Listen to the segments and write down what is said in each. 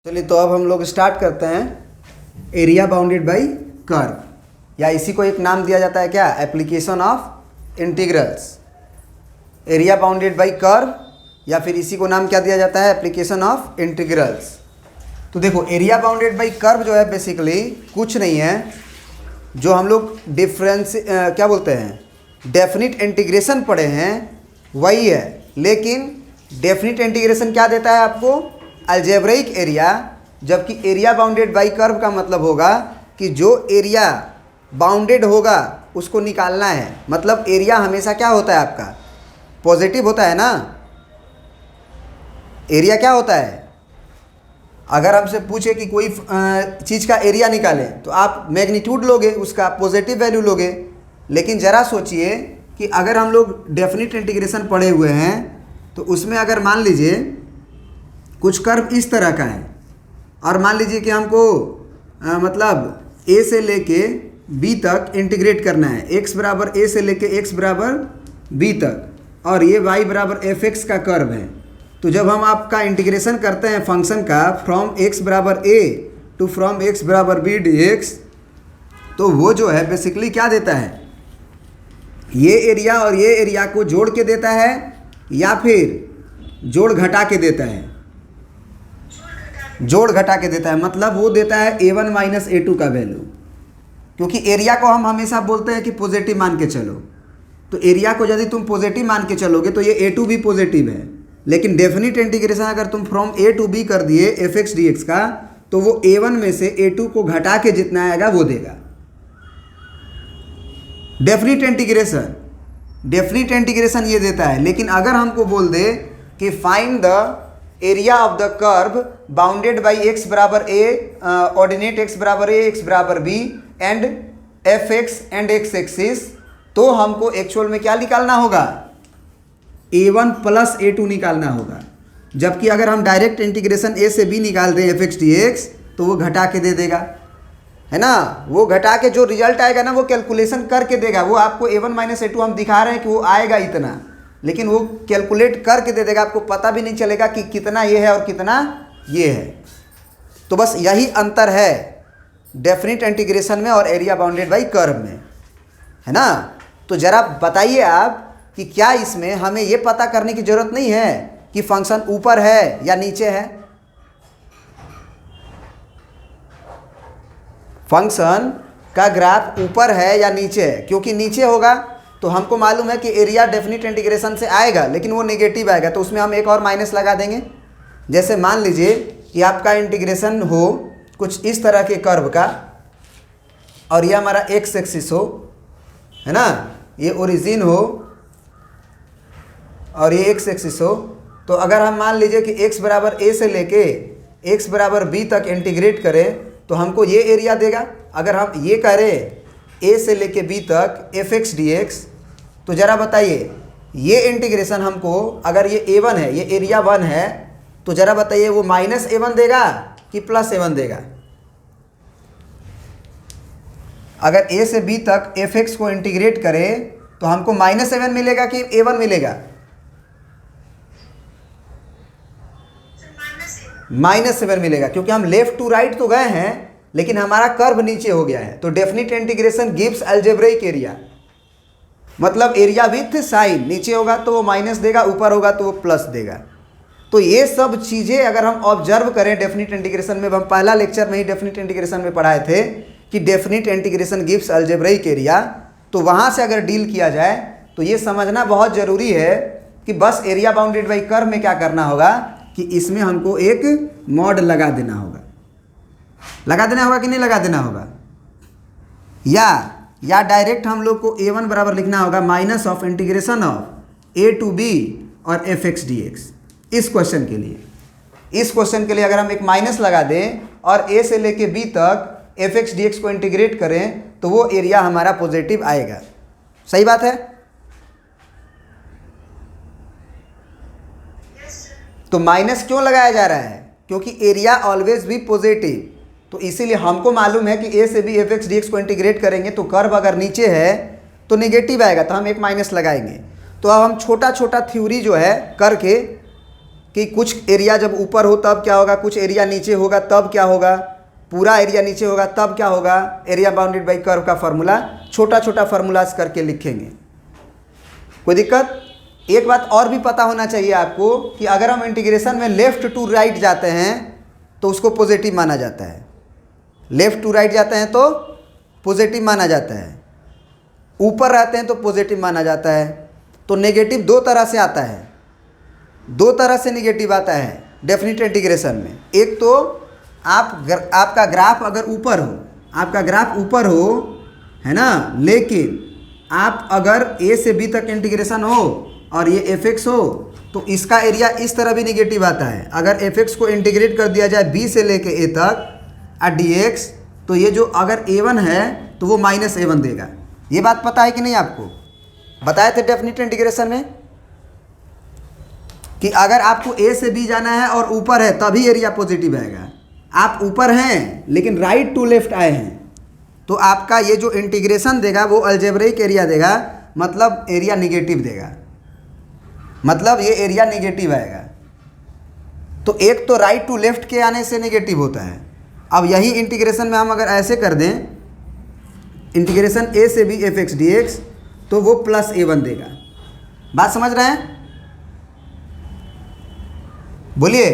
चलिए तो अब हम लोग स्टार्ट करते हैं एरिया बाउंडेड बाय कर्व, या इसी को एक नाम दिया जाता है क्या, application of integrals. Area bounded bye curve या फिर इसी को नाम क्या दिया जाता है, एप्लीकेशन ऑफ इंटीग्रल्स। तो देखो एरिया बाउंडेड बाय कर्व जो है बेसिकली कुछ नहीं है, जो हम लोग डिफरेंस क्या बोलते हैं डेफिनिट इंटीग्रेशन पढ़े हैं वही है, लेकिन डेफिनिट इंटीग्रेशन क्या देता है आपको, अलजेब्रिक एरिया, जबकि एरिया बाउंडेड बाय कर्व का मतलब होगा कि जो एरिया बाउंडेड होगा उसको निकालना है। मतलब एरिया हमेशा क्या होता है आपका, पॉजिटिव होता है ना। एरिया क्या होता है, अगर हमसे पूछे कि कोई चीज़ का एरिया निकालें तो आप मैग्नीट्यूड लोगे, उसका पॉजिटिव वैल्यू लोगे। लेकिन ज़रा सोचिए कि अगर हम लोग डेफिनिट इंटीग्रेशन पढ़े हुए हैं तो उसमें अगर मान लीजिए कुछ कर्व इस तरह का है और मान लीजिए कि हमको मतलब a से लेके b तक इंटीग्रेट करना है, x बराबर a से लेके x बराबर b तक, और ये y बराबर fx का कर्व है। तो जब हम आपका इंटीग्रेशन करते हैं फंक्शन का फ्रॉम x बराबर a टू फ्रॉम x बराबर b dx, तो वो जो है बेसिकली क्या देता है, ये एरिया और ये एरिया को जोड़ के देता है या फिर जोड़ घटा के देता है, जोड़ घटा के देता है। मतलब वो देता है a1 माइनस a2 का वैल्यू, क्योंकि एरिया को हम हमेशा बोलते हैं कि पॉजिटिव मान के चलो। तो एरिया को यदि तुम पॉजिटिव मान के चलोगे तो ये a2 भी पॉजिटिव है, लेकिन डेफिनिट इंटीग्रेशन अगर तुम फ्रॉम a टू b कर दिए fx dx का, तो वो a1 में से a2 को घटा के जितना आएगा वो देगा। डेफिनिट इंटीग्रेशन ये देता है। लेकिन अगर हमको बोल दे कि find the area of the curve bounded by x बराबर a, ऑर्डिनेट x बराबर a, x बराबर b and fx and x axis, तो हमको एक्चुअल में क्या निकालना होगा, a1 प्लस a2 निकालना होगा। जबकि अगर हम डायरेक्ट इंटीग्रेशन a से b निकाल दें fx dx तो वो घटा के दे देगा, है ना। वो घटा के जो रिजल्ट आएगा ना वो कैलकुलेशन करके देगा। वो आपको a1 माइनस a2 हम दिखा रहे हैं कि वो आएगा इतना, लेकिन वो कैलकुलेट करके दे देगा, आपको पता भी नहीं चलेगा कि कितना ये है और कितना ये है। तो बस यही अंतर है डेफिनिट इंटीग्रेशन में और एरिया बाउंडेड बाय कर्व में, है ना। तो ज़रा बताइए आप कि क्या इसमें हमें ये पता करने की ज़रूरत नहीं है कि फंक्शन ऊपर है या नीचे है, फंक्शन का ग्राफ ऊपर है या नीचे है। क्योंकि नीचे होगा तो हमको मालूम है कि एरिया डेफिनिट इंटीग्रेशन से आएगा, लेकिन वो नेगेटिव आएगा, तो उसमें हम एक और माइनस लगा देंगे। जैसे मान लीजिए कि आपका इंटीग्रेशन हो कुछ इस तरह के कर्व का, और ये हमारा एक्स एक्सिस हो, है ना, ये ओरिजिन हो और ये एक्स एक्सिस हो। तो अगर हम मान लीजिए कि x बराबर a से लेके x बराबर b तक इंटीग्रेट करें तो हमको ये एरिया देगा। अगर हम ये करें a से लेके b तक fx dx, तो ज़रा बताइए ये इंटीग्रेशन हमको, अगर ये a1 है, ये एरिया 1 है, तो ज़रा बताइए वो माइनस a1 देगा कि प्लस a1 देगा। अगर a से b तक fx को इंटीग्रेट करें तो हमको माइनस a1 मिलेगा कि a1 मिलेगा, माइनस a1 मिलेगा, क्योंकि हम लेफ्ट टू राइट तो गए हैं लेकिन हमारा कर्व नीचे हो गया है। तो definite integration gives algebraic area, मतलब एरिया विथ साइन, नीचे होगा तो वो माइनस देगा, ऊपर होगा तो वो प्लस देगा। तो ये सब चीज़ें अगर हम ऑब्जर्व करें डेफिनिट इंटीग्रेशन में, हम पहला लेक्चर में ही डेफिनिट इंटीग्रेशन में पढ़ाए थे कि definite integration gives algebraic area, तो वहाँ से अगर डील किया जाए तो ये समझना बहुत ज़रूरी है कि बस एरिया बाउंडेड बाय कर्व में क्या करना होगा कि इसमें हमको एक मॉड लगा देना होगा। लगा देना होगा कि नहीं लगा देना होगा, या डायरेक्ट हम लोग को a1 बराबर लिखना होगा minus of integration of a to b और fx dx। इस क्वेश्चन के लिए अगर हम एक माइनस लगा दें और a से लेके b तक fx dx को इंटीग्रेट करें तो वो एरिया हमारा पॉजिटिव आएगा। सही बात है। तो माइनस क्यों लगाया जा रहा है, क्योंकि एरिया ऑलवेज भी पॉजिटिव, तो इसीलिए हमको मालूम है कि a से b fx dx को इंटीग्रेट करेंगे तो कर्व अगर नीचे है तो नेगेटिव आएगा, तो हम एक माइनस लगाएंगे। तो अब हम छोटा छोटा थ्योरी जो है करके कि कुछ एरिया जब ऊपर हो तब क्या होगा, कुछ एरिया नीचे होगा तब क्या होगा, पूरा एरिया नीचे होगा तब क्या होगा, एरिया बाउंडेड बाई कर्व का फार्मूला छोटा छोटा फार्मूलाज करके लिखेंगे। कोई दिक्कत? एक बात और भी पता होना चाहिए आपको कि अगर हम इंटीग्रेशन में लेफ़्ट टू राइट जाते हैं तो उसको पॉजिटिव माना जाता है। लेफ़्ट टू राइट जाते हैं तो पॉजिटिव माना जाता है, ऊपर रहते हैं तो पॉजिटिव माना जाता है। तो नेगेटिव दो तरह से आता है, दो तरह से नेगेटिव आता है डेफिनेट इंटीग्रेशन में। एक तो आपका ग्राफ अगर ऊपर हो, आपका ग्राफ ऊपर हो, है ना, लेकिन आप अगर ए से बी तक इंटीग्रेशन हो और ये एफ एक्स हो तो इसका एरिया इस तरह भी नेगेटिव आता है। अगर एफ एक्स को इंटीग्रेट कर दिया जाए बी से लेके ए तक डी एक्स, तो ये जो अगर a1 है तो वो माइनस a1 देगा। ये बात पता है कि नहीं आपको? बताए थे डेफिनेट इंटीग्रेशन में कि अगर आपको ए से बी जाना है और ऊपर है तभी एरिया पॉजिटिव आएगा। आप ऊपर हैं लेकिन राइट टू लेफ्ट आए हैं तो आपका ये जो इंटीग्रेशन देगा वो अलजेब्रिक एरिया देगा, मतलब एरिया निगेटिव देगा, मतलब ये एरिया निगेटिव आएगा। तो एक तो राइट टू लेफ्ट के आने से नेगेटिव होता है। अब यही इंटीग्रेशन में हम अगर ऐसे कर दें इंटीग्रेशन ए से B F X D X तो वो प्लस a1 देगा। बात समझ रहे हैं? बोलिए।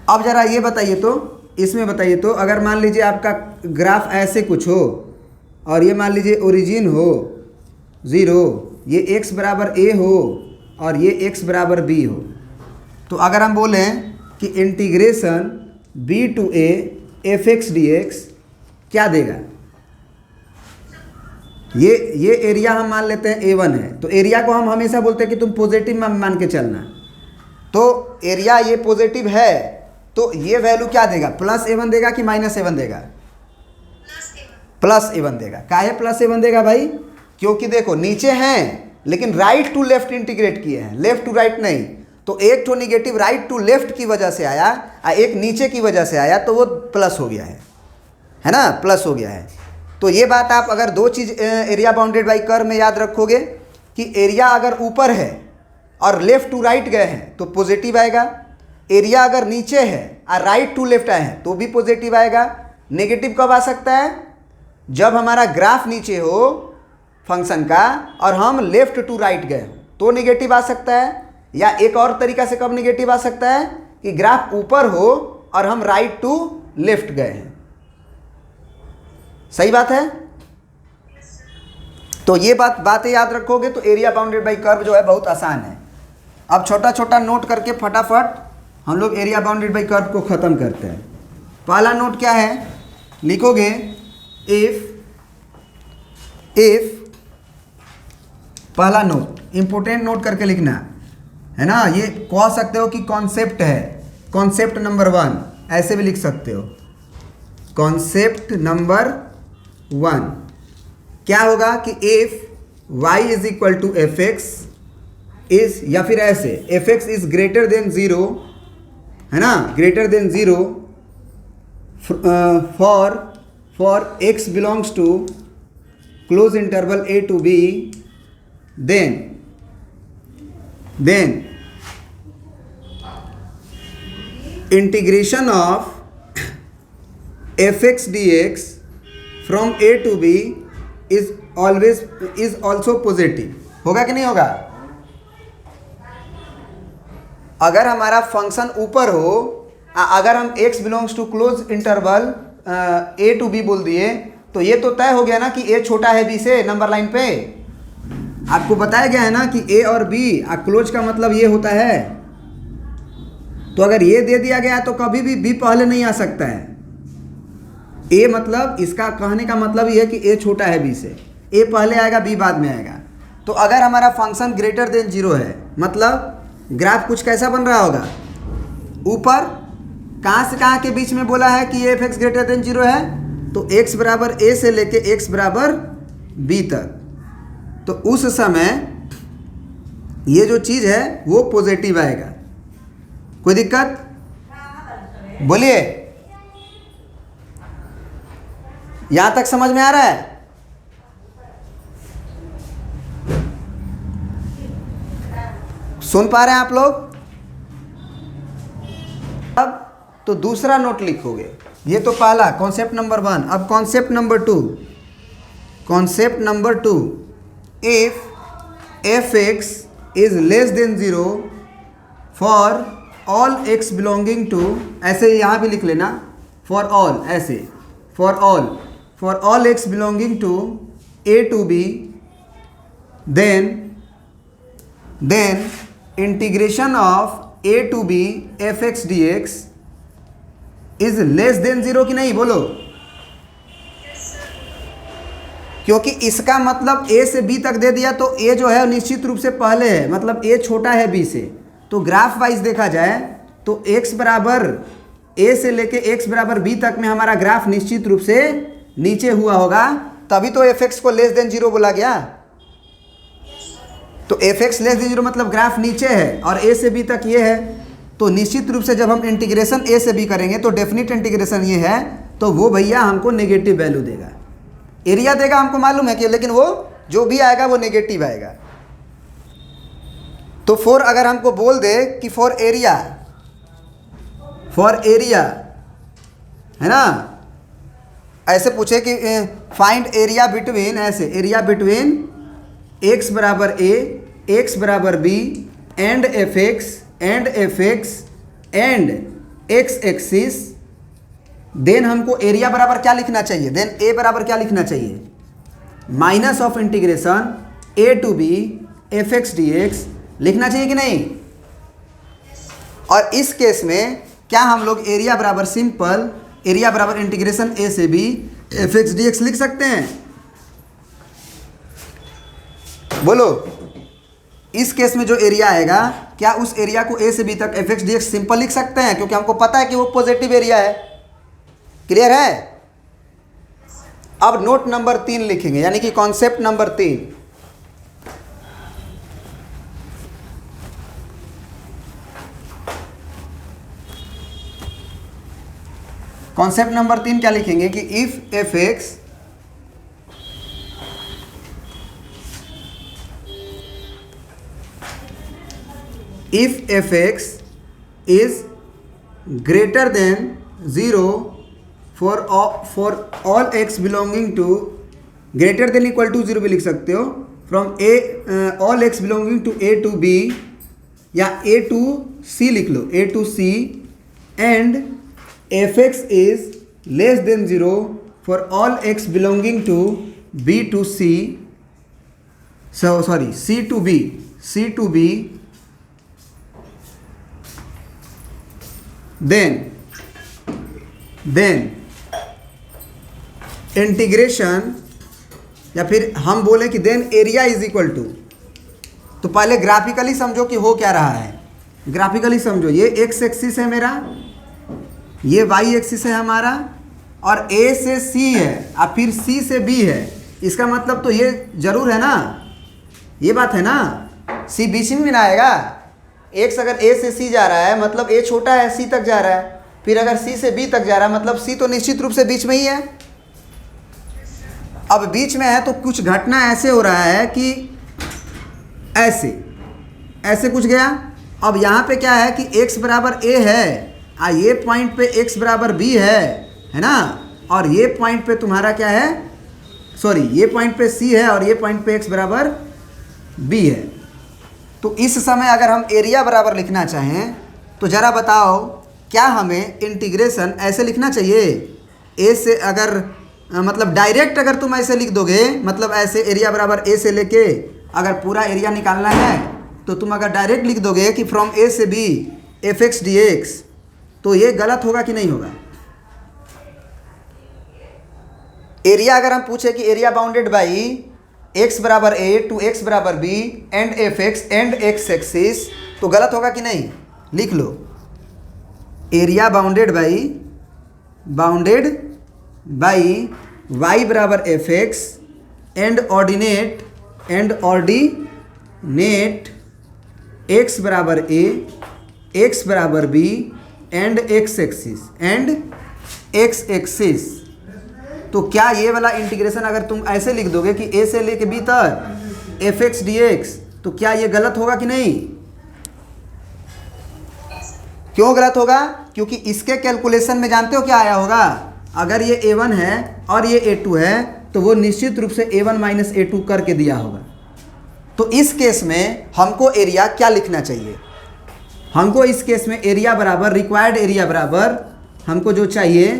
अब जरा ये बताइए तो, इसमें बताइए तो, अगर मान लीजिए आपका ग्राफ ऐसे कुछ हो और ये मान लीजिए ओरिजिन हो 0, ये x बराबर a हो और ये x बराबर b हो, तो अगर हम बोलें कि integration b to a F X D X क्या देगा? ये एरिया हम मान लेते हैं a1 है, तो एरिया को हम हमेशा बोलते हैं कि तुम पॉजिटिव मान के चलना। तो एरिया ये पॉजिटिव है तो ये वैल्यू क्या देगा? प्लस a1 देगा कि माइनस a1 देगा? प्लस a1 देगा। काहे प्लस a1 देगा भाई? क्योंकि देखो नीचे हैं लेकिन राइट टू लेफ्ट इंटीग्रेट किए हैं, लेफ्ट टू राइट नहीं। तो एक तो निगेटिव राइट टू लेफ्ट की वजह से आया और एक नीचे की वजह से आया तो वो प्लस हो गया है ना, प्लस हो गया है। तो ये बात आप अगर दो चीज़ एरिया बाउंडेड बाई कर्व में याद रखोगे कि एरिया अगर ऊपर है और लेफ्ट टू राइट गए हैं तो पॉजिटिव आएगा, एरिया अगर नीचे है और राइट टू लेफ्ट आए हैं तो भी पॉजिटिव आएगा। नेगेटिव कब आ सकता है? जब हमारा ग्राफ नीचे हो फंक्शन का और हम लेफ्ट टू राइट गए तो नेगेटिव आ सकता है। या एक और तरीका से कब नेगेटिव आ सकता है कि ग्राफ ऊपर हो और हम राइट टू लेफ्ट गए हैं। सही बात है? तो ये बातें याद रखोगे तो एरिया बाउंडेड बाई कर्व जो है बहुत आसान है। अब छोटा छोटा नोट करके फटाफट हम लोग एरिया बाउंडेड बाई कर्व को ख़त्म करते हैं। पहला नोट क्या है? लिखोगे इफ पहला नोट इंपोर्टेंट नोट करके लिखना है ना। ये कह सकते हो कि कॉन्सेप्ट है, कॉन्सेप्ट नंबर 1 ऐसे भी लिख सकते हो। कॉन्सेप्ट नंबर 1 क्या होगा कि if y is equal to F X is, या फिर ऐसे F X is greater than 0, है ना, greater than 0 for x belongs to close interval a to b, then integration of fx dx from a to b is also positive। होगा कि नहीं होगा? अगर हमारा फंक्शन ऊपर हो, अगर हम x belongs to close interval a to b बोल दिए तो ये तो तय हो गया ना कि a छोटा है b से। नंबर लाइन पे आपको बताया गया है ना कि a और b, क्लोज का मतलब ये होता है। तो अगर ये दे दिया गया तो कभी भी b पहले नहीं आ सकता है। a मतलब, इसका कहने का मतलब ये है कि a छोटा है b से, a पहले आएगा b बाद में आएगा। तो अगर हमारा फंक्शन ग्रेटर देन 0 है मतलब ग्राफ कुछ कैसा बन रहा होगा? ऊपर कहाँ से कहाँ के बीच में बोला है कि एफ एक्स ग्रेटर देन 0 है, तो x बराबर a से लेके x बराबर b तक। तो उस समय ये जो चीज़ है वो पॉजिटिव आएगा। कोई दिक्कत? बोलिए। यहां तक समझ में आ रहा है? सुन पा रहे हैं आप लोग? अब तो दूसरा नोट लिखोगे। ये तो पहला कॉन्सेप्ट नंबर 1। अब concept number 2। Concept number 2, if f(x) is less than 0 for all x belonging to, ऐसे यहाँ भी लिख लेना, फॉर ऑल, ऐसे for all x belonging to a to b, then integration of a to b f(x) dx is less than 0 कि नहीं? बोलो। क्योंकि इसका मतलब a से b तक दे दिया तो a जो है निश्चित रूप से पहले है, मतलब a छोटा है b से। तो ग्राफ वाइज देखा जाए तो x बराबर a से लेके x बराबर b तक में हमारा ग्राफ निश्चित रूप से नीचे हुआ होगा, तभी तो f(x) को लेस देन 0 बोला गया। तो f(x) लेस देन 0 मतलब ग्राफ नीचे है और a से b तक ये है। तो निश्चित रूप से जब हम इंटीग्रेशन a से b करेंगे तो डेफिनेट इंटीग्रेशन ये है, तो वो भैया हमको नेगेटिव वैल्यू देगा। एरिया देगा हमको मालूम है कि, लेकिन वो जो भी आएगा वो नेगेटिव आएगा। तो फॉर अगर हमको बोल दे कि फॉर एरिया है ना, ऐसे पूछे कि फाइंड एरिया बिटवीन, ऐसे एरिया बिटवीन x बराबर a, x बराबर b and f(x) and x axis, then हमको एरिया बराबर क्या लिखना चाहिए? देन a बराबर क्या लिखना चाहिए? Minus of integration a to b f(x) dx लिखना चाहिए कि नहीं? और इस केस में क्या हम लोग एरिया बराबर सिंपल एरिया बराबर इंटीग्रेशन a से b f(x) dx लिख सकते हैं? बोलो। इस केस में जो एरिया आएगा, क्या उस एरिया को a से b तक f(x) dx सिंपल लिख सकते हैं? क्योंकि हमको पता है कि वो पॉजिटिव एरिया है। क्लियर है? अब नोट नंबर 3 लिखेंगे, यानी कि कॉन्सेप्ट नंबर 3। कॉन्सेप्ट नंबर 3 क्या लिखेंगे कि if f(x) is greater than 0 for all x belonging to, greater than equal to 0 भी लिख सकते हो, from all x belonging to a to b या a to c लिख लो, a to c, and f(x) is less than 0 for all x belonging to b to c, c to b, then integration, या फिर हम बोले कि then area is equal to, तो पहले graphically समझो कि हो क्या रहा है। ग्राफिकली समझो, ये x एक्सिस है मेरा, ये y एक्सिस है हमारा, और a से c है और फिर c से b है। इसका मतलब तो ये जरूर है ना, ये बात है ना, c बीच में भी ना आएगा। x अगर a से c जा रहा है मतलब a छोटा है, c तक जा रहा है, फिर अगर c से b तक जा रहा है मतलब c तो निश्चित रूप से बीच में ही है। अब बीच में है तो कुछ घटना ऐसे हो रहा है कि ऐसे कुछ गया। अब यहाँ पे क्या है कि x बराबर a है, ये पॉइंट पे x बराबर b है ना, और ये पॉइंट पे तुम्हारा क्या है, ये पॉइंट पे c है और ये पॉइंट पे x बराबर b है। तो इस समय अगर हम एरिया बराबर लिखना चाहें तो ज़रा बताओ, क्या हमें इंटीग्रेशन ऐसे लिखना चाहिए? a से अगर मतलब डायरेक्ट अगर तुम ऐसे लिख दोगे, मतलब ऐसे एरिया बराबर a से लेके अगर पूरा एरिया निकालना है तो तुम अगर डायरेक्ट लिख दोगे कि फ्रॉम a से b f(x) dx, तो ये गलत होगा कि नहीं होगा? एरिया अगर हम पूछे कि एरिया बाउंडेड बाई x बराबर a टू x बराबर b and f(x) and x axis, तो गलत होगा कि नहीं? लिख लो, एरिया बाउंडेड बाई y बराबर f(x) एंड ऑर्डिनेट x बराबर a, x बराबर b एंड x एक्सिस। तो क्या ये वाला इंटीग्रेशन अगर तुम ऐसे लिख दोगे कि a से लेके b तक f(x) dx, तो क्या ये गलत होगा कि नहीं? क्यों गलत होगा? क्योंकि इसके कैलकुलेशन में जानते हो क्या आया होगा, अगर ये A1 है और ये A2 है तो वो निश्चित रूप से A1 माइनस A2 करके दिया होगा। तो इस केस में हमको एरिया क्या लिखना चाहिए? हमको इस केस में एरिया बराबर रिक्वायर्ड एरिया बराबर हमको जो चाहिए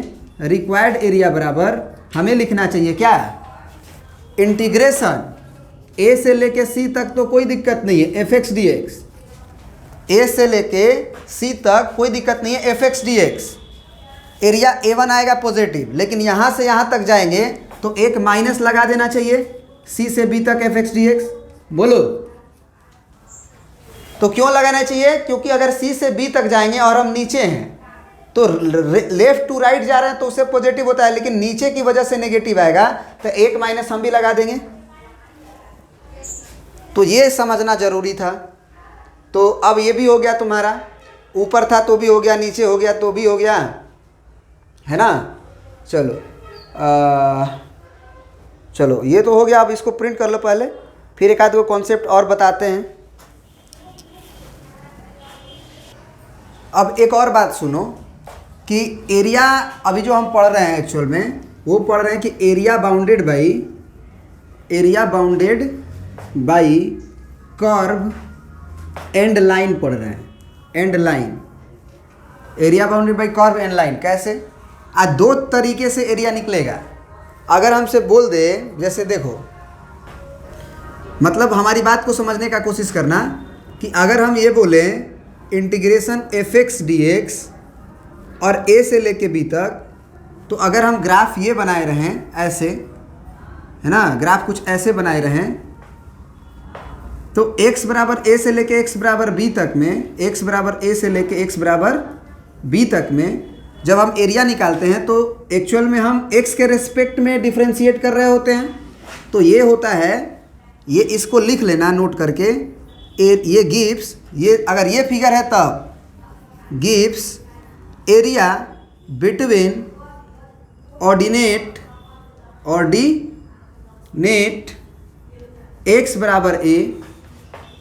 रिक्वायर्ड एरिया बराबर हमें लिखना चाहिए क्या? इंटीग्रेशन A से लेके C तक तो कोई दिक्कत नहीं है fx dx, A से लेके C तक कोई दिक्कत नहीं है fx dx। एरिया A1 आएगा पॉजिटिव, लेकिन यहाँ से यहाँ तक जाएंगे तो एक माइनस लगा देना चाहिए C से B तक fx dx। बोलो तो क्यों लगाना चाहिए? क्योंकि अगर C से B तक जाएंगे और हम नीचे हैं तो लेफ्ट टू राइट जा रहे हैं तो उससे पॉजिटिव होता है, लेकिन नीचे की वजह से नेगेटिव आएगा तो एक माइनस हम भी लगा देंगे। तो ये समझना जरूरी था। तो अब ये भी हो गया तुम्हारा, ऊपर था तो भी हो गया, नीचे हो गया तो भी हो गया, है ना। चलो चलो ये तो हो गया। अब इसको प्रिंट कर लो पहले, फिर एक आध को कॉन्सेप्ट और बताते हैं। अब एक और बात सुनो कि एरिया अभी जो हम पढ़ रहे हैं एक्चुअल में वो पढ़ रहे हैं कि area bounded by curve and line पढ़ रहे हैं। And line, area bounded by curve and line कैसे? आज दो तरीके से एरिया निकलेगा। अगर हमसे बोल दे, जैसे देखो, मतलब हमारी बात को समझने का कोशिश करना कि अगर हम ये बोलें इंटीग्रेशन fx dx और a से लेके b तक, तो अगर हम ग्राफ ये बनाए रहें ऐसे, है ना, ग्राफ कुछ ऐसे बनाए रहें तो x बराबर a से लेके x बराबर b तक में, x बराबर a से लेके x बराबर b तक में जब हम एरिया निकालते हैं तो एक्चुअल में हम x के रेस्पेक्ट में डिफ्रेंशिएट कर रहे होते हैं। तो ये होता है, ये इसको लिख लेना नोट करके, ये गिव्स, ये अगर ये फिगर है तब gives area between ordinate x बराबर a।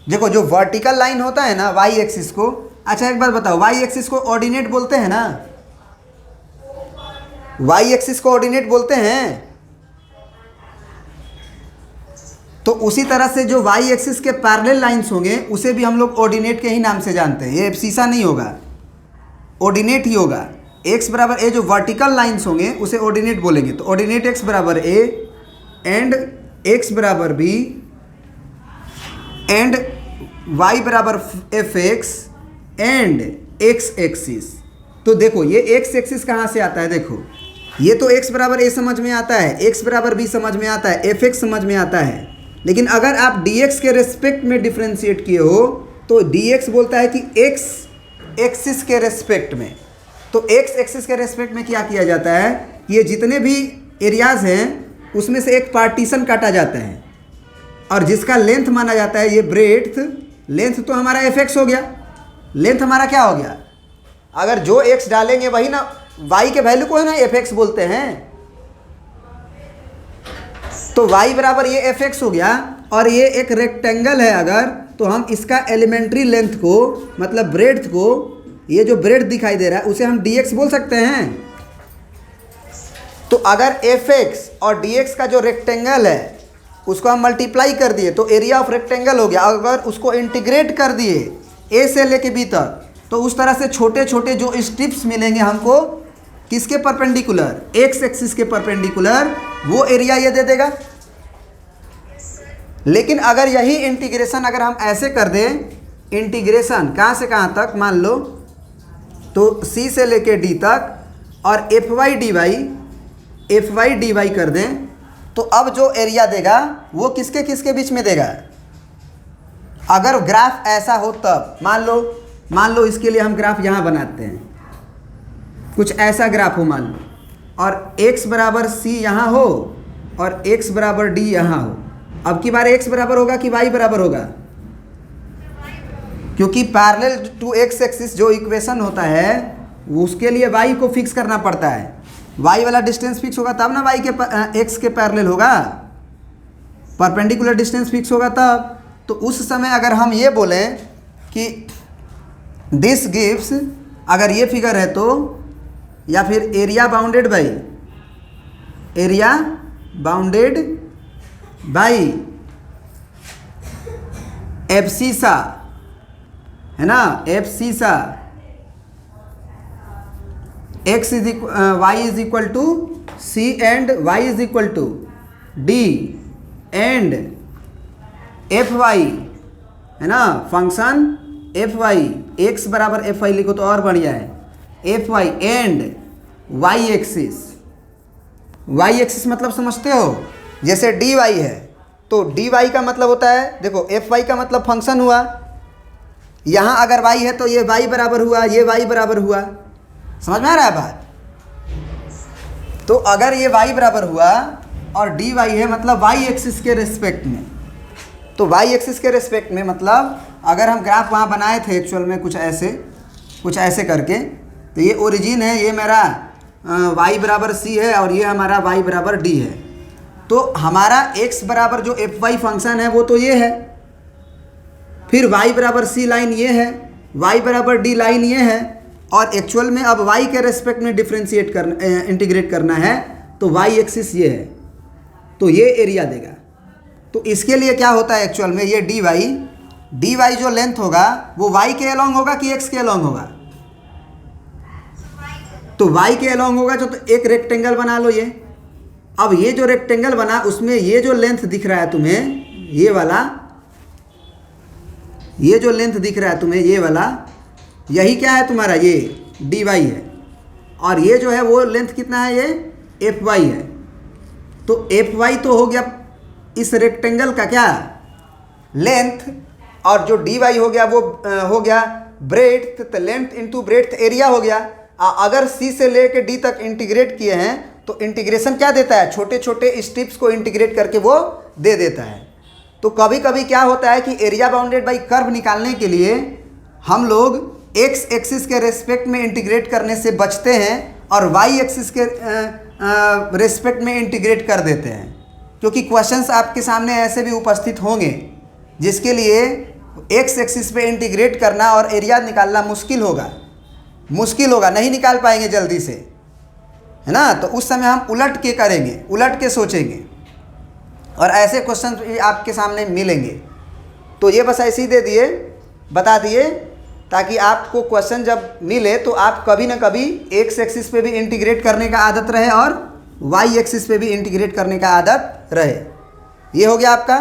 देखो जो वर्टिकल लाइन होता है ना y एक्सिस को, अच्छा एक बात बताओ, y एक्सिस को ऑर्डिनेट बोलते हैं ना, y एक्सिस को ऑर्डिनेट बोलते हैं। तो उसी तरह से जो y एक्सिस के पैरेलल लाइंस होंगे उसे भी हम लोग ऑर्डिनेट के ही नाम से जानते हैं। ये सीसा नहीं होगा, ऑर्डिनेट ही होगा। x बराबर a जो वर्टिकल लाइंस होंगे उसे ऑर्डिनेट बोलेंगे। तो ऑर्डिनेट x बराबर a एंड x बराबर b एंड y बराबर fx एंड x एक्सिस। तो देखो ये x एक्सिस कहाँ से आता है? देखो ये तो x बराबर a समझ में आता है, x बराबर b समझ में आता है, fx समझ में आता है, लेकिन अगर आप dx के रेस्पेक्ट में डिफ्रेंशिएट किए हो तो dx बोलता है कि x एक्सिस के रेस्पेक्ट में। तो x एक्सिस के रेस्पेक्ट में क्या किया जाता है, ये जितने भी एरियाज हैं उसमें से एक पार्टीशन काटा जाता है और जिसका लेंथ माना जाता है ये ब्रेड्थ। लेंथ तो हमारा fx हो गया, लेंथ हमारा क्या हो गया? अगर जो x डालेंगे वही ना y के वैल्यू को है ना fx बोलते हैं। तो y बराबर ये fx हो गया और ये एक रेक्टेंगल है अगर, तो हम इसका एलिमेंट्री लेंथ को मतलब ब्रेड्थ को, ये जो ब्रेड्थ दिखाई दे रहा है उसे हम dx बोल सकते हैं। तो अगर fx और dx का जो रेक्टेंगल है उसको हम मल्टीप्लाई कर दिए तो एरिया ऑफ रेक्टेंगल हो गया। अगर उसको इंटीग्रेट कर दिए a से लेके b तक तो उस तरह से छोटे छोटे जो स्ट्रिप्स मिलेंगे हमको किसके परपेंडिकुलर, x एक्सिस के परपेंडिकुलर, वो एरिया ये दे देगा। लेकिन अगर यही इंटीग्रेशन अगर हम ऐसे कर दें, इंटीग्रेशन कहाँ से कहाँ तक, मान लो तो c से लेके d तक और fy dy कर दें, तो अब जो एरिया देगा वो किसके किसके बीच में देगा? अगर ग्राफ ऐसा हो तब, मान लो इसके लिए हम ग्राफ यहाँ बनाते हैं, कुछ ऐसा ग्राफ हो मान लो, और x बराबर c यहाँ हो और x बराबर d यहाँ हो। अब की बार x बराबर होगा कि y बराबर होगा? क्योंकि पैरेलल टू x एक्सिस जो इक्वेशन होता है उसके लिए y को फिक्स करना पड़ता है। y वाला डिस्टेंस फिक्स होगा तब ना y के x के पैरेलल होगा, परपेंडिकुलर डिस्टेंस फिक्स होगा तब। तो उस समय अगर हम ये बोलें कि दिस गिव्स, अगर ये फिगर है तो, या फिर एरिया बाउंडेड बाई एब्सिसा, है ना, abscissa X is Y is equal to C and Y is equal to D and F Y, है ना, फंक्शन एफ वाई, एक्स बराबर एफ वाई लिखो तो और बढ़िया है, F Y and Y axis. Y axis मतलब समझते हो, जैसे डी वाई है तो डी वाई का मतलब होता है, देखो एफ वाई का मतलब फंक्शन हुआ, यहाँ अगर वाई है तो ये वाई बराबर हुआ, ये वाई बराबर हुआ, समझ में आ रहा है बात। तो अगर ये वाई बराबर हुआ और डी वाई है मतलब वाई एक्सिस के रेस्पेक्ट में, तो वाई एक्सिस के रेस्पेक्ट में मतलब अगर हम ग्राफ वहाँ बनाए थे एक्चुअल में कुछ ऐसे करके, तो ये ओरिजिन है, ये मेरा y बराबर c है और ये हमारा y बराबर d है, तो हमारा x बराबर जो एफ वाई फंक्शन है वो तो ये है, फिर y बराबर c लाइन ये है, y बराबर d लाइन ये है, और एक्चुअल में अब y के रेस्पेक्ट में डिफ्रेंशिएट करना, इंटीग्रेट करना है, तो y एक्सिस ये है, तो ये एरिया देगा। तो इसके लिए क्या होता है एक्चुअल में, ये dy जो लेंथ होगा वो y के अलोंग होगा कि x के अलोंग होगा, तो y के अलोंग होगा तो एक रेक्टेंगल बना लो ये। अब ये जो रेक्टेंगल बना उसमें ये जो लेंथ दिख रहा है तुम्हें, ये वाला, ये जो लेंथ दिख रहा है तुम्हें ये वाला, यही क्या है तुम्हारा, ये dy है, और ये जो है वो लेंथ कितना है, ये fy है। तो fy तो हो गया इस रेक्टेंगल का क्या लेंथ, और जो dy हो गया वो हो गया ब्रेड्थ, तो लेंथ इंटू ब्रेड्थ एरिया हो गया। अगर c से लेके d तक इंटीग्रेट किए हैं तो इंटीग्रेशन क्या देता है, छोटे छोटे स्टेप्स को इंटीग्रेट करके वो दे देता है। तो कभी कभी क्या होता है कि एरिया बाउंडेड बाई कर्व निकालने के लिए हम लोग x एक्सिस के रेस्पेक्ट में इंटीग्रेट करने से बचते हैं और y एक्सिस के रेस्पेक्ट में इंटीग्रेट कर देते हैं, क्योंकि क्वेश्चंस आपके सामने ऐसे भी उपस्थित होंगे जिसके लिए x एक्सिस पे इंटीग्रेट करना और एरिया निकालना मुश्किल होगा, नहीं निकाल पाएंगे जल्दी से, है ना। तो उस समय हम उलट के करेंगे, उलट के सोचेंगे, और ऐसे क्वेश्चन भी आपके सामने मिलेंगे। तो ये बस ऐसे ही दे दिए, बता दिए, ताकि आपको क्वेश्चन जब मिले तो आप कभी ना कभी एक्स एक्सिस पे भी इंटीग्रेट करने का आदत रहे और वाई एक्सिस पे भी इंटीग्रेट करने का आदत रहे। ये हो गया आपका,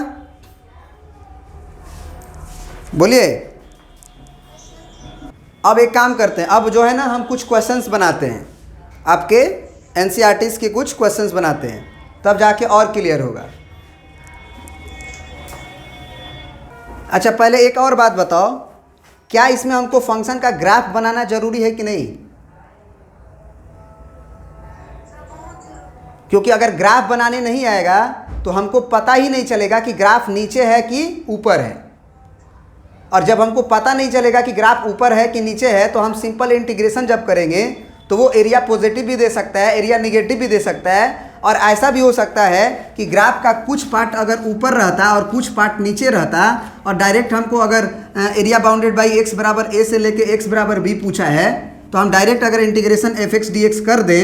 बोलिए। अब एक काम करते हैं, अब जो है ना हम कुछ क्वेश्चंस बनाते हैं, आपके एनसीईआरटीज़ के कुछ क्वेश्चंस बनाते हैं, तब जाके और क्लियर होगा। अच्छा, पहले एक और बात बताओ, क्या इसमें हमको फंक्शन का ग्राफ बनाना जरूरी है कि नहीं? क्योंकि अगर ग्राफ बनाने नहीं आएगा तो हमको पता ही नहीं चलेगा कि ग्राफ नीचे है कि ऊपर है, और जब हमको पता नहीं चलेगा कि ग्राफ ऊपर है कि नीचे है तो हम सिंपल इंटीग्रेशन जब करेंगे तो वो एरिया पॉजिटिव भी दे सकता है, एरिया निगेटिव भी दे सकता है, और ऐसा भी हो सकता है कि ग्राफ का कुछ पार्ट अगर ऊपर रहता और कुछ पार्ट नीचे रहता, और डायरेक्ट हमको अगर एरिया बाउंडेड बाई एक्स बराबर ए से लेके एक्स बराबर बी पूछा है, तो हम डायरेक्ट अगर integration F X D x कर दें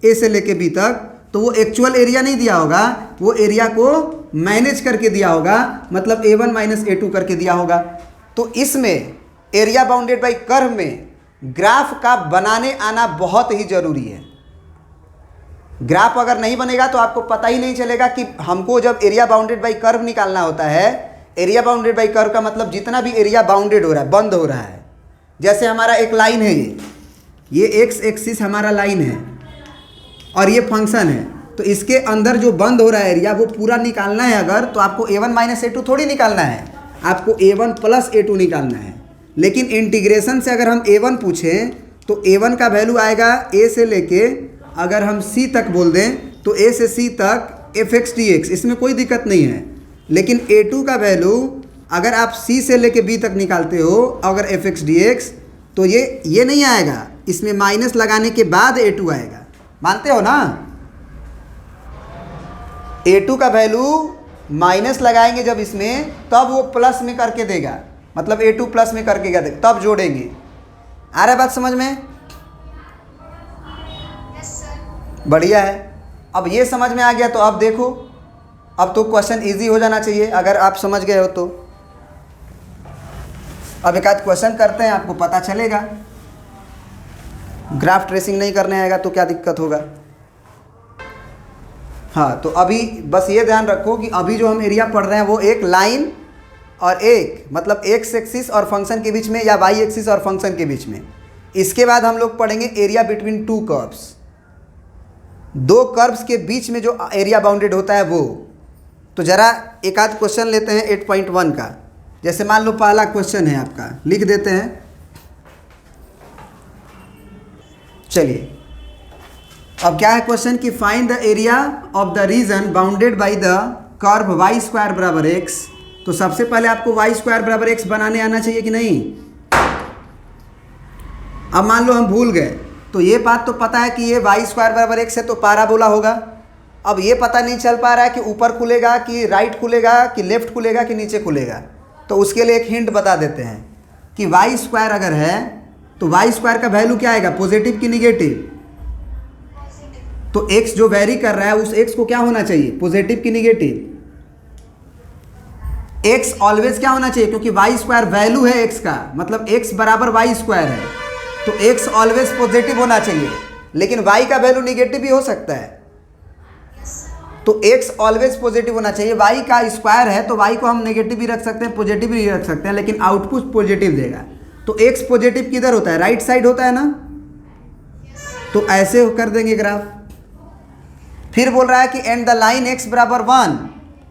ए से लेके बी तक, तो वो एक्चुअल एरिया नहीं दिया होगा, वो एरिया को मैनेज करके दिया होगा, मतलब a1 माइनस a2 करके दिया होगा। तो इसमें एरिया बाउंडेड बाई कर्व में ग्राफ का बनाने आना बहुत ही ज़रूरी है। ग्राफ अगर नहीं बनेगा तो आपको पता ही नहीं चलेगा कि हमको जब एरिया बाउंडेड बाई कर्व निकालना होता है, एरिया बाउंडेड बाई कर्व का मतलब जितना भी एरिया बाउंडेड हो रहा है, बंद हो रहा है। जैसे हमारा एक लाइन है, ये एक्स एक्सिस हमारा लाइन है और ये फंक्शन है, तो इसके अंदर जो बंद हो रहा है एरिया वो पूरा निकालना है अगर, तो आपको a1 माइनस a2 थोड़ी निकालना है, आपको a1 प्लस a2 निकालना है। लेकिन इंटीग्रेशन से अगर हम a1 पूछें तो a1 का वैल्यू आएगा a से लेके, अगर हम c तक बोल दें तो a से c तक f(x) dx, इसमें कोई दिक्कत नहीं है। लेकिन a2 का वैल्यू अगर आप c से लेके b तक निकालते हो अगर f(x) dx, तो ये नहीं आएगा, इसमें माइनस लगाने के बाद a2 आएगा, मानते हो ना। a2 का वैल्यू माइनस लगाएंगे जब इसमें, तब वो प्लस में करके देगा, मतलब a2 प्लस में करके देगा, तब जोड़ेंगे। आ रहा है बात समझ में? बढ़िया है। अब ये समझ में आ गया तो अब देखो, अब तो क्वेश्चन इजी हो जाना चाहिए अगर आप समझ गए हो तो। अब एक आध क्वेश्चन करते हैं, आपको पता चलेगा। ग्राफ ट्रेसिंग नहीं करने आएगा तो क्या दिक्कत होगा। हाँ, तो अभी बस ये ध्यान रखो कि अभी जो हम एरिया पढ़ रहे हैं वो एक लाइन और एक मतलब एक्स एक्सिस और फंक्शन के बीच में या वाई एक्सिस और फंक्शन के बीच में। इसके बाद हम लोग पढ़ेंगे एरिया बिटवीन टू कर्व्स, दो कर्व्स के बीच में जो एरिया बाउंडेड होता है वो। तो ज़रा एक आध क्वेश्चन लेते हैं 8.1 का। जैसे मान लो पहला क्वेश्चन है आपका, लिख देते हैं। चलिए, अब क्या है क्वेश्चन कि find the area of the region bounded by the curve Y square बराबर एक्स। तो सबसे पहले आपको वाई स्क्वायर बराबर एक्स बनाने आना चाहिए कि नहीं। अब मान लो हम भूल गए, तो ये बात तो पता है कि ये वाई स्क्वायर बराबर एक्स है तो पैराबोला होगा। अब ये पता नहीं चल पा रहा है कि ऊपर खुलेगा कि राइट खुलेगा कि लेफ्ट खुलेगा कि नीचे खुलेगा। तो उसके लिए एक हिंट बता देते हैं कि वाई स्क्वायर अगर है तो वाई स्क्वायर का वैल्यू क्या आएगा, पॉजिटिव कि निगेटिव। तो एक्स जो वेरी कर रहा है उस एक्स को क्या होना चाहिए, पॉजिटिव कि निगेटिव। एक्स ऑलवेज क्या होना चाहिए, क्योंकि वाई स्क्वायर वैल्यू है एक्स का, मतलब एक्स बराबर वाई स्क्वायर है, तो एक्स ऑलवेज पॉजिटिव होना चाहिए। लेकिन वाई का वैल्यू निगेटिव भी हो सकता है, तो एक्स ऑलवेज पॉजिटिव होना चाहिए। वाई का स्क्वायर है तो वाई को हम नेगेटिव भी रख सकते हैं, पॉजिटिव भी रख सकते हैं, लेकिन आउटपुट पॉजिटिव देगा। तो एक्स पॉजिटिव किधर होता है, राइट साइड होता है ना। तो ऐसे कर देंगे ग्राफ। फिर बोल रहा है कि एंड द लाइन एक्स बराबर 1।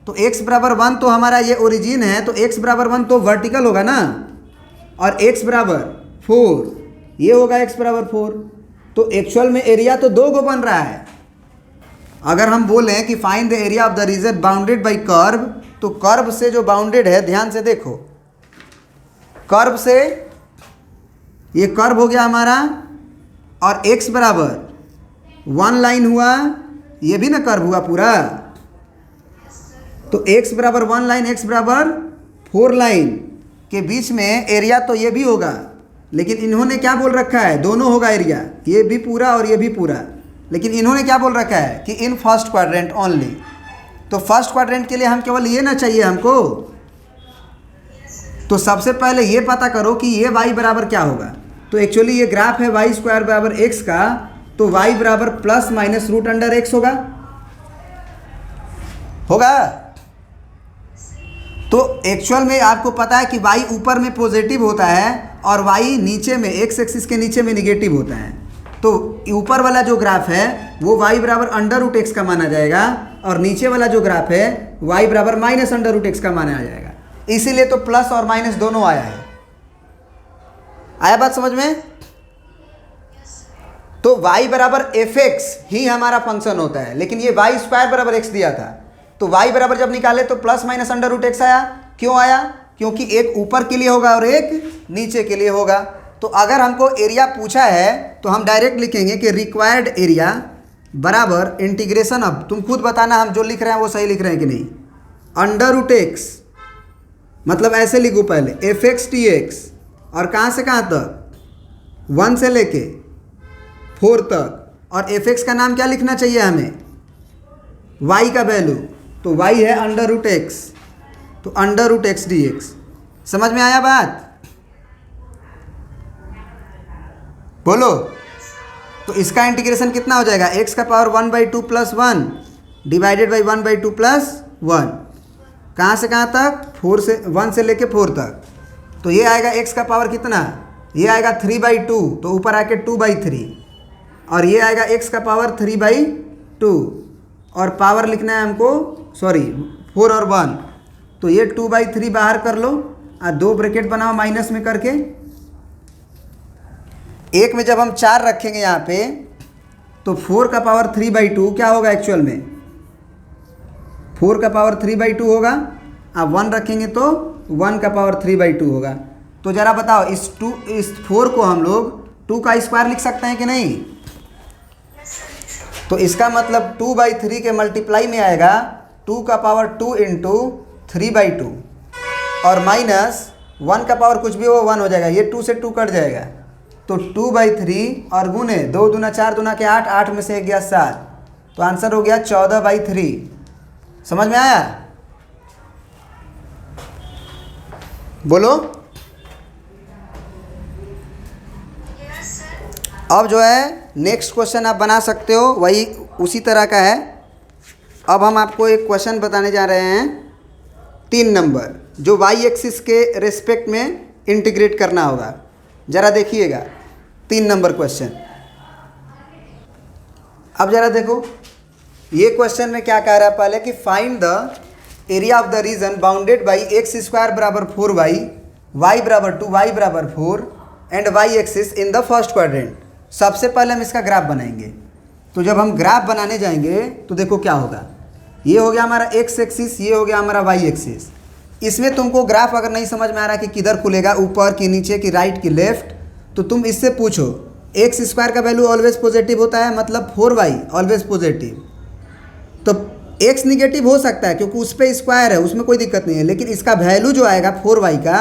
तो एक्स बराबर 1 तो हमारा ये ओरिजिन है, तो एक्स बराबर 1 तो वर्टिकल होगा ना, और एक्स बराबर 4 ये होगा, एक्स बराबर 4। तो एक्चुअल में एरिया तो 2 को बन रहा है। अगर हम बोलें कि find the area of the region bounded bye curve, तो कर्व से जो बाउंडेड है, ध्यान से देखो, कर्व से ये कर्व हो गया हमारा, और एक्स बराबर 1 लाइन हुआ, ये भी ना कर्व हुआ पूरा। तो एक्स बराबर 1 लाइन, एक्स बराबर 4 लाइन के बीच में एरिया तो ये भी होगा, लेकिन इन्होंने क्या बोल रखा है, दोनों होगा एरिया, ये भी पूरा और ये भी पूरा। लेकिन इन्होंने क्या बोल रखा है कि इन फर्स्ट क्वाड्रेंट ओनली। तो फर्स्ट क्वाड्रेंट के लिए हम केवल ये ना चाहिए हमको। तो सबसे पहले ये पता करो कि ये y बराबर क्या होगा। तो एक्चुअली ये ग्राफ है वाई स्क्वायर बराबर एक्स का, तो y बराबर plus minus root under X होगा। तो एक्चुअल में आपको पता है कि y ऊपर में पॉजिटिव होता है और y नीचे में एक्स एक्सिस के नीचे में निगेटिव होता है। तो ऊपर वाला जो ग्राफ है वो y बराबर अंडर रूट एक्स का माना जाएगा, और नीचे वाला जो ग्राफ है y बराबर माइनस अंडर रूट एक्स का माना जाएगा। इसीलिए तो प्लस और माइनस दोनों आया है। आया बात समझ में? तो y बराबर एफ एक्स ही हमारा फंक्शन होता है, लेकिन ये वाई स्क्वायर बराबर एक्स दिया था। तो y बराबर जब निकाले तो plus minus under root X आया। क्यों आया? क्योंकि एक ऊपर के लिए होगा और एक नीचे के लिए होगा। तो अगर हमको एरिया पूछा है तो हम डायरेक्ट लिखेंगे कि रिक्वायर्ड एरिया बराबर इंटीग्रेशन। अब तुम खुद बताना हम जो लिख रहे हैं वो सही लिख रहे हैं कि नहीं। अंडर रूट एक्स मतलब ऐसे लिखो पहले, एफ एक्स टी एक्स, और कहाँ से कहाँ तक, 1 से लेके 4 तक। और एफ एक्स का नाम क्या लिखना चाहिए हमें, y का वैल्यू। तो y है अंडर रूट एक्स, तो under root X D X. समझ में आया बात? बोलो। तो इसका इंटीग्रेशन कितना हो जाएगा, x का power 1/2 plus 1 divided by 1/2 plus 1। कहाँ से कहाँ तक, 1 से लेके 4 तक। तो ये आएगा x का पावर कितना, ये आएगा 3/2, तो ऊपर आके 2/3, और ये आएगा x का पावर 3/2, और पावर लिखना है हमको, सॉरी 4 और 1, तो ये 2/3 बाहर कर लो और 2 ब्रैकेट बनाओ माइनस में करके। एक में जब हम 4 रखेंगे यहाँ पे तो 4 का पावर 3/2 क्या होगा एक्चुअल में, 4 का पावर 3/2 होगा। अब 1 रखेंगे तो 1 का पावर 3/2 होगा। तो ज़रा बताओ इस 4 को हम लोग 2 का स्क्वायर लिख सकते हैं कि नहीं। तो इसका मतलब 2/3 के मल्टीप्लाई में आएगा 2 का पावर 2 इंटू 3/2, और माइनस 1 का पावर कुछ भी हो 1 हो जाएगा, ये 2 से 2 कट जाएगा, तो 2/3 और गुने 2 दूना 4 दूना के 8, 8 में से 1 गया 7, तो आंसर हो गया 14/3। समझ में आया? बोलो। अब जो है नेक्स्ट क्वेश्चन आप बना सकते हो, वही उसी तरह का है। अब हम आपको एक क्वेश्चन बताने जा रहे हैं 3 नंबर, जो वाई एक्सिस के रेस्पेक्ट में इंटीग्रेट करना होगा। ज़रा देखिएगा 3 नंबर क्वेश्चन। अब ज़रा देखो ये क्वेश्चन में क्या कह रहा है पहले कि find the area of the region bounded by X square बराबर 4y, वाई बराबर 2, वाई बराबर 4 and Y axis in the first quadrant. सबसे पहले हम इसका ग्राफ बनाएंगे। तो जब हम ग्राफ बनाने जाएंगे तो देखो क्या होगा। ये हो गया हमारा एक्स एक्सिस, ये हो गया हमारा वाई एक्सिस। इसमें तुमको ग्राफ अगर नहीं समझ में आ रहा कि किधर खुलेगा, ऊपर कि नीचे कि राइट कि लेफ्ट, तो तुम इससे पूछो एक्स स्क्वायर का वैल्यू ऑलवेज पॉजिटिव होता है, मतलब 4y ऑलवेज पॉजिटिव। तो एक्स निगेटिव हो सकता है क्योंकि उस पर स्क्वायर है, उसमें कोई दिक्कत नहीं है, लेकिन इसका वैल्यू जो आएगा 4y का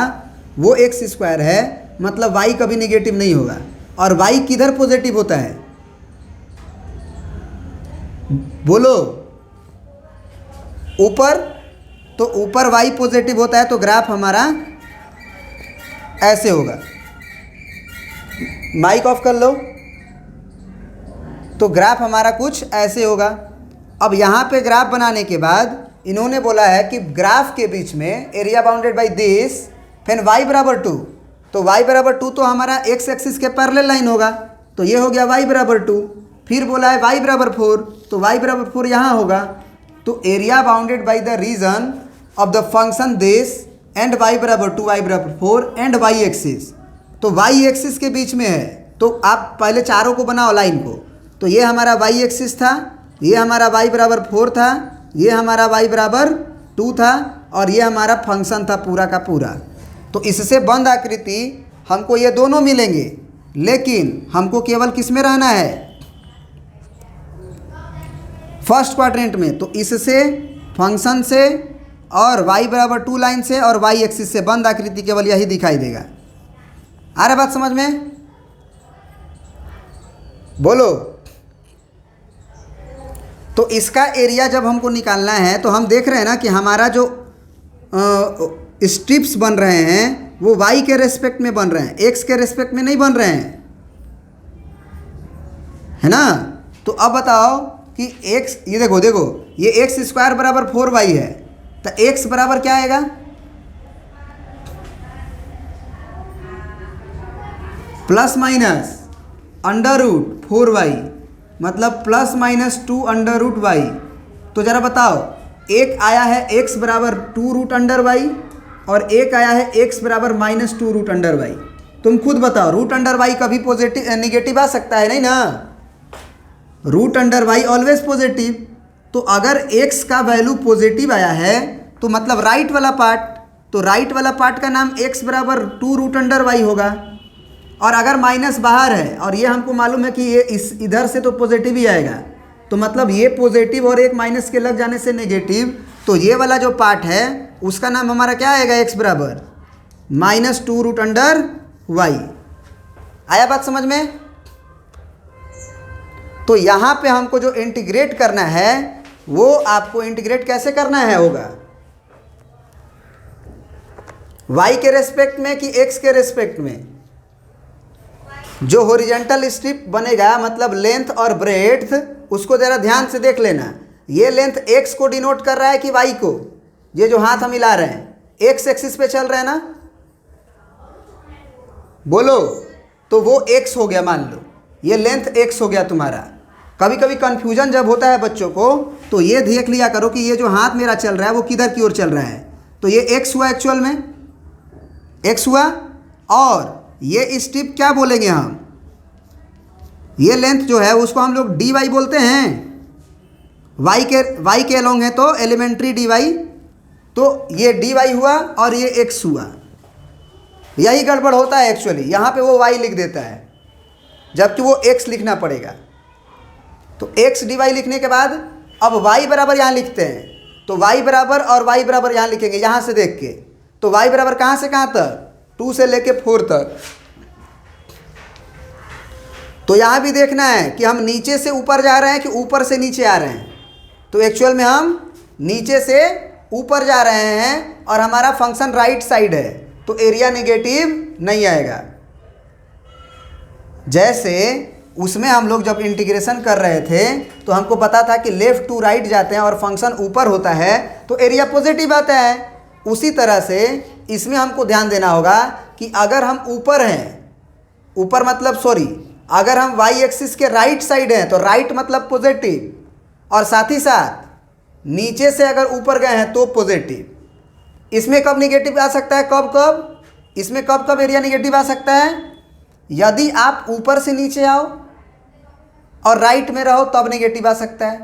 वो एक्स स्क्वायर है, मतलब y कभी निगेटिव नहीं होगा। और y किधर पॉजिटिव होता है? बोलो। ऊपर। तो ऊपर y पॉजिटिव होता है तो ग्राफ हमारा ऐसे होगा। माइक ऑफ कर लो। तो ग्राफ हमारा कुछ ऐसे होगा। अब यहाँ पे ग्राफ बनाने के बाद इन्होंने बोला है कि ग्राफ के बीच में एरिया बाउंडेड बाय दिस, फिर y बराबर 2। तो y बराबर 2 तो हमारा x एक्सिस के पैरेलल लाइन होगा, तो ये हो गया y बराबर 2। फिर बोला है y बराबर 4, तो y बराबर 4 यहाँ होगा। तो area bounded by the region of the function this and y बराबर 2, y बराबर 4 एंड y एक्सिस। तो y एक्सिस के बीच में है, तो आप पहले चारों को बनाओ लाइन को। तो ये हमारा y एक्सिस था, ये हमारा y बराबर 4 था, ये हमारा y बराबर 2 था, और ये हमारा फंक्शन था पूरा का पूरा। तो इससे बंद आकृति हमको ये दोनों मिलेंगे, लेकिन हमको केवल किस में रहना है? फर्स्ट क्वाड्रेंट में। तो इससे फंक्शन से और y बराबर 2 लाइन से और y एक्सिस से बंद आकृति केवल यही दिखाई देगा। आ रहा बात समझ में? बोलो। तो इसका एरिया जब हमको निकालना है तो हम देख रहे हैं ना कि हमारा जो स्ट्रिप्स बन रहे हैं वो y के रेस्पेक्ट में बन रहे हैं, x के रेस्पेक्ट में नहीं बन रहे हैं, है ना। तो अब बताओ कि x, ये देखो देखो ये एक्स स्क्वायर बराबर 4y है, तो x बराबर क्या आएगा? Plus minus under root 4y, मतलब plus minus 2 under root Y. तो ज़रा बताओ, एक आया है x बराबर 2 रूट अंडर वाई और एक आया है x बराबर -2 रूट अंडर वाई। तुम खुद बताओ, रूट अंडर वाई कभी पॉजिटिव निगेटिव आ सकता है? नहीं ना, root under Y always positive. तो अगर x का वैल्यू पॉजिटिव आया है तो मतलब राइट वाला पार्ट, तो राइट वाला पार्ट का नाम x बराबर 2 रूट अंडर वाई होगा। और अगर माइनस बाहर है और ये हमको मालूम है कि ये इस इधर से तो पॉजिटिव ही आएगा, तो मतलब ये पॉजिटिव और एक माइनस के लग जाने से नेगेटिव, तो ये वाला जो पार्ट है उसका नाम हमारा क्या आएगा? x बराबर -2 रूट अंडर वाई। आया बात समझ में? तो यहाँ पे हमको जो इंटीग्रेट करना है वो आपको इंटीग्रेट कैसे करना है होगा? y के रेस्पेक्ट में कि x के रेस्पेक्ट में? जो हॉरिजॉन्टल स्ट्रिप बनेगा, मतलब लेंथ और ब्रेड्थ, उसको ज़रा ध्यान से देख लेना। ये लेंथ x को डिनोट कर रहा है कि y को? ये जो हाथ हम हिला रहे हैं x एक्सिस पे चल रहे हैं ना, बोलो। तो वो x हो गया, मान लो ये लेंथ x हो गया तुम्हारा। कभी कभी कन्फ्यूजन जब होता है बच्चों को तो ये देख लिया करो कि ये जो हाथ मेरा चल रहा है वो किधर की ओर चल रहा है। तो ये x हुआ, एक्चुअल में x हुआ, और ये स्ट्रिप क्या बोलेंगे हम? ये लेंथ जो है उसको हम लोग dy बोलते हैं। y के अलोंग है तो एलिमेंट्री dy, तो ये dy हुआ और ये x हुआ। यही गड़बड़ होता है एक्चुअली, यहाँ पे वो y लिख देता है जबकि वो x लिखना पड़ेगा। तो x dy लिखने के बाद अब y बराबर यहाँ लिखते हैं, तो y बराबर और y बराबर यहाँ लिखेंगे यहाँ से देख के। तो y बराबर कहाँ से कहाँ तक? 2 से लेके 4 तक। तो यहाँ भी देखना है कि हम नीचे से ऊपर जा रहे हैं कि ऊपर से नीचे आ रहे हैं। तो एक्चुअल में हम नीचे से ऊपर जा रहे हैं और हमारा फंक्शन राइट साइड है, तो एरिया नेगेटिव नहीं आएगा। जैसे उसमें हम लोग जब इंटीग्रेशन कर रहे थे तो हमको पता था कि लेफ़्ट टू राइट जाते हैं और फंक्शन ऊपर होता है तो एरिया पॉजिटिव आता है। उसी तरह से इसमें हमको ध्यान देना होगा कि अगर हम ऊपर हैं, ऊपर मतलब सॉरी, अगर हम वाई एक्सिस के राइट साइड हैं तो राइट मतलब पॉजिटिव, और साथ ही साथ नीचे से अगर ऊपर गए हैं तो पॉजिटिव। इसमें कब नेगेटिव आ सकता है, कब कब इसमें कब कब एरिया नेगेटिव आ सकता है? यदि आप ऊपर से नीचे आओ और राइट में रहो तब नेगेटिव आ सकता है।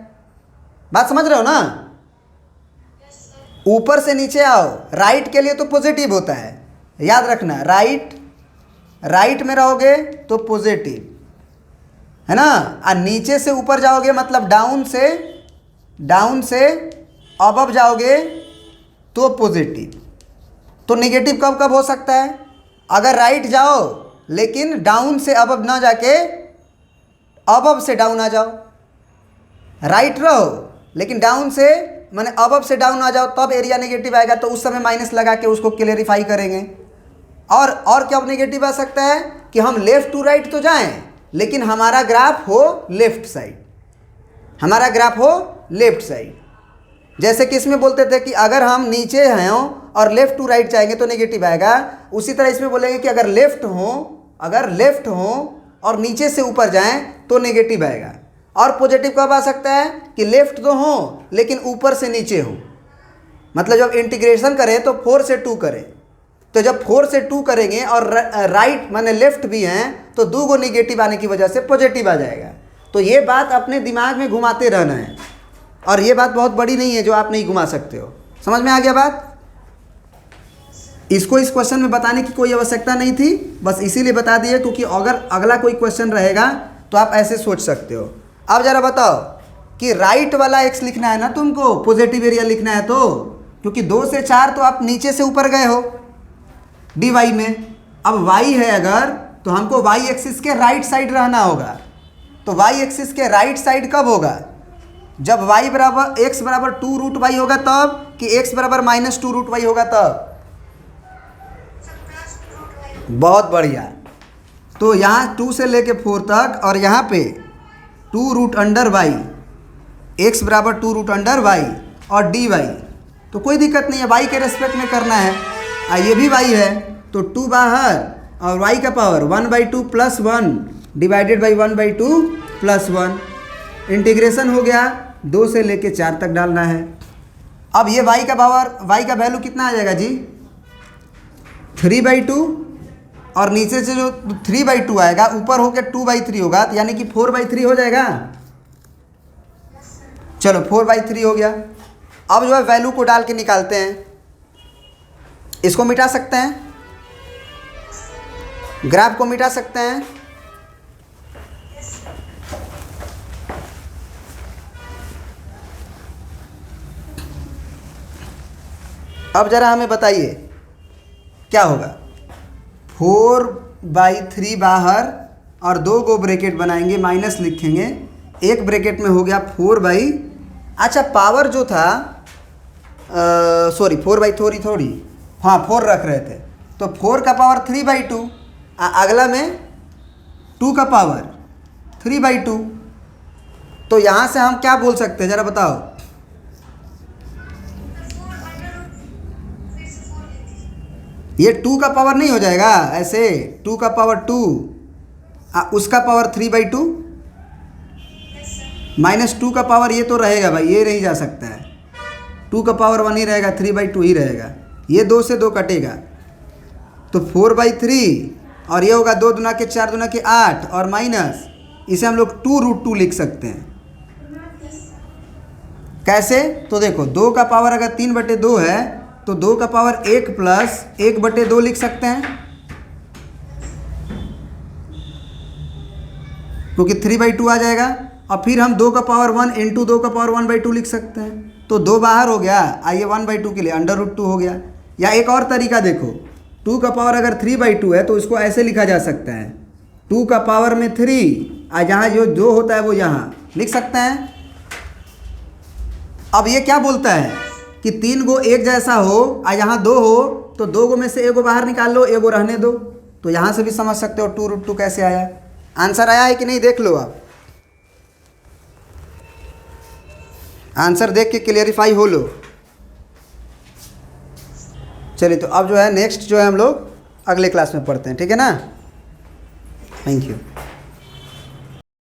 बात समझ रहे हो ना? ऊपर से नीचे आओ, राइट के लिए तो पॉजिटिव होता है, याद रखना। राइट में रहोगे तो पॉजिटिव है ना, और नीचे से ऊपर जाओगे मतलब डाउन से अबव जाओगे तो पॉजिटिव। तो नेगेटिव कब कब हो सकता है? अगर राइट जाओ लेकिन डाउन से अबव ना जाके अबव से डाउन आ जाओ, राइट रहो लेकिन डाउन से माने अबव से डाउन आ जाओ, तब एरिया नेगेटिव आएगा। तो उस समय माइनस लगा के उसको क्लेरिफाई करेंगे। और क्या नेगेटिव आ सकता है कि हम लेफ़्ट टू राइट तो जाएं लेकिन हमारा ग्राफ हो लेफ़्ट साइड, हमारा ग्राफ हो लेफ़्ट साइड। जैसे कि इसमें बोलते थे कि अगर हम नीचे हैं और लेफ़्ट टू राइट जाएंगे तो नेगेटिव आएगा, उसी तरह इसमें बोलेंगे कि अगर लेफ़्ट हो और नीचे से ऊपर जाएं तो नेगेटिव आएगा। और पॉजिटिव कब आ सकता है कि लेफ़्ट तो हो लेकिन ऊपर से नीचे हो। मतलब जब इंटीग्रेशन करें तो 4 से 2 करें, तो जब 4 से 2 करेंगे और राइट माने लेफ़्ट भी हैं तो 2 गो नेगेटिव आने की वजह से पॉजिटिव आ जाएगा। तो ये बात अपने दिमाग में घुमाते रहना है, और ये बात बहुत बड़ी नहीं है जो आप नहीं घुमा सकते हो। समझ में आ गया बात? इसको इस क्वेश्चन में बताने की कोई आवश्यकता नहीं थी, बस इसीलिए बता दिए क्योंकि अगर अगला कोई क्वेश्चन रहेगा तो आप ऐसे सोच सकते हो। अब ज़रा बताओ कि राइट वाला एक्स लिखना है ना तुमको, पॉजिटिव एरिया लिखना है, तो क्योंकि 2 से 4 तो आप नीचे से ऊपर गए हो डी वाई में। अब वाई है अगर, तो हमको वाई एक्सिस के राइट साइड रहना होगा। तो वाई एक्सिस के राइट साइड कब होगा? जब y बराबर एक्स बराबर 2 रूट वाई होगा तब, कि x बराबर -2 रूट वाई होगा तब? बहुत बढ़िया। तो यहाँ 2 से लेके 4 तक और यहाँ पे 2 रूट अंडर वाई, एक्स बराबर 2 रूट अंडर वाई और डी वाई, तो कोई दिक्कत नहीं है, वाई के रेस्पेक्ट में करना है। ये भी वाई है तो 2 बाहर और वाई का पावर 1/2 + 1 डिवाइडेड बाई 1/2 + 1। इंटीग्रेशन हो गया, 2 से लेके 4 तक डालना है। अब ये y का पावर, y का वैल्यू कितना आ जाएगा जी? 3/2, और नीचे से जो 3/2 आएगा ऊपर होकर 2/3 होगा, तो यानी कि 4/3 हो जाएगा। चलो 4/3 हो गया। अब जो है वैल्यू को डाल के निकालते हैं। इसको मिटा सकते हैं, ग्राफ को मिटा सकते हैं। अब ज़रा हमें बताइए क्या होगा। 4/3 बाहर और 2 गो ब्रैकेट बनाएंगे, माइनस लिखेंगे, एक ब्रैकेट में हो गया 4/, अच्छा पावर जो था सॉरी 4/3 थोड़ी, हाँ 4 रख रहे थे, तो 4 का पावर 3/2, अगला में 2 का पावर 3/2। तो यहाँ से हम क्या बोल सकते हैं ज़रा बताओ? ये 2 का पावर नहीं हो जाएगा ऐसे, 2 का पावर 2 उसका पावर 3/2 -2 का पावर ये तो रहेगा भाई, ये नहीं जा सकता है। 2 का पावर 1 ही रहेगा, 3/2 ही रहेगा। ये 2 से 2 कटेगा तो 4/3, और ये होगा 2 दूना के 4 दूना के 8 और माइनस, इसे हम लोग 2√2 लिख सकते हैं। कैसे? तो देखो 2 का पावर अगर 3/2 है तो 2 का पावर 1 + 1/2 लिख सकते हैं, क्योंकि 3/2 आ जाएगा। और फिर हम 2 का पावर 1 × 2 का पावर 1/2 लिख सकते हैं। तो 2 बाहर हो गया, आइए 1/2 के लिए √2 हो गया। या एक और तरीका देखो, 2 का पावर अगर 3/2 है तो इसको ऐसे लिखा जा सकता है 2 का पावर में 3 और जहाँ जो 2 होता है वो यहाँ लिख सकते हैं। अब ये क्या बोलता है कि 3 गो एक जैसा हो और यहाँ 2 हो तो 2 गो में से एगो बाहर निकाल लो, एगो रहने दो। तो यहाँ से भी समझ सकते हो 2√2 कैसे आया। आंसर आया है कि नहीं देख लो आप, आंसर देख के क्लियरिफाई हो लो। चलिए तो अब जो है नेक्स्ट जो है हम लोग अगले क्लास में पढ़ते हैं, ठीक है ना। Thank you.